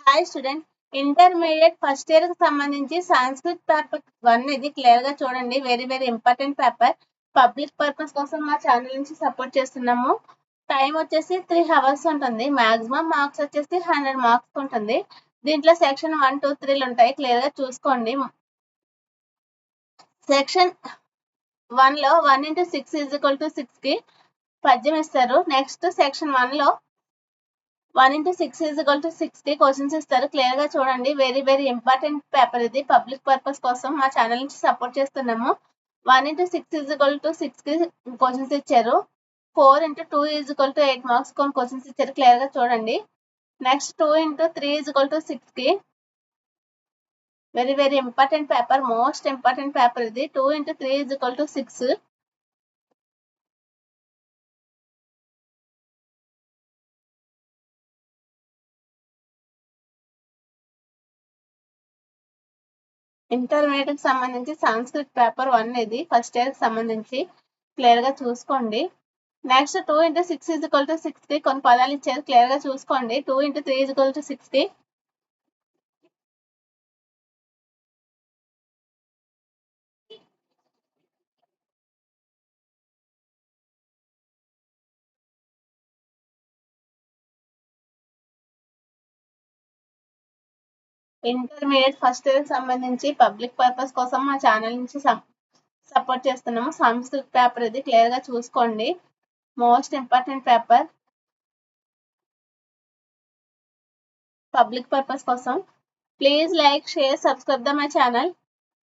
Hi student, intermediate first year కి సంబంధించి Sanskrit paper 1 ఇది క్లియర్ గా చూడండి. Very very important paper. Public purpose కోసం మా ఛానల్ నుంచి సపోర్ట్ చేస్తున్నాము. టైం వచ్చేసి 3 hours ఉంటుంది. మాక్సిమం మార్క్స్ వచ్చేసి 100 మార్క్స్ ఉంటుంది. దీంట్లో సెక్షన్ 1, 2, 3 ఉంటాయి. క్లియర్ గా చూసుకోండి. సెక్షన్ 1 లో 1 into 6 = 6 కి పద్యం ఇస్తారు. నెక్స్ట్ సెక్షన్ 1 లో 1 into 6 = 60 క్వశ్చన్స్ ఇస్తారు. క్లియర్ గా చూడండి. వెరీ వెరీ ఇంపార్టెంట్ పేపర్ ఇది. పబ్లిక్ పర్పస్ కోసం మా ఛానల్ నుంచి సపోర్ట్ చేస్తున్నాము. 1 into 6 = 6 కి క్వశ్చన్స్ ఇచ్చారు. 4 into 2 = 8 మార్క్స్ కొన్ని క్వశ్చన్స్ ఇచ్చారు. క్లియర్ గా చూడండి. నెక్స్ట్ 2 into 3 = 6 కి very very important paper, most important paper ఇది. 2 into 3 = 6. ఇంటర్మీడియట్ కి సంబంధించి సంస్కృత్ పేపర్ 1 ఇది ఫస్ట్ ఇయర్ కి సంబంధించి క్లియర్ గా చూసుకోండి. నెక్స్ట్ 2 into 6 = 6 కి కొన్ని పదాలు ఇచ్చారు. క్లియర్ గా చూసుకోండి. 2 into 3 = 60. ఇంటర్మీడియట్ ఫస్ట్ ఇయర్ కి సంబంధించి పబ్లిక్ పర్పస్ కోసం మా ఛానల్ నుంచి సపోర్ట్ చేస్తున్నాము. సంస్కృత్ పేపర్ ఇది క్లియర్ గా చూసుకోండి. Most important paper public purpose కోసం. Please like, share, subscribe the my channel.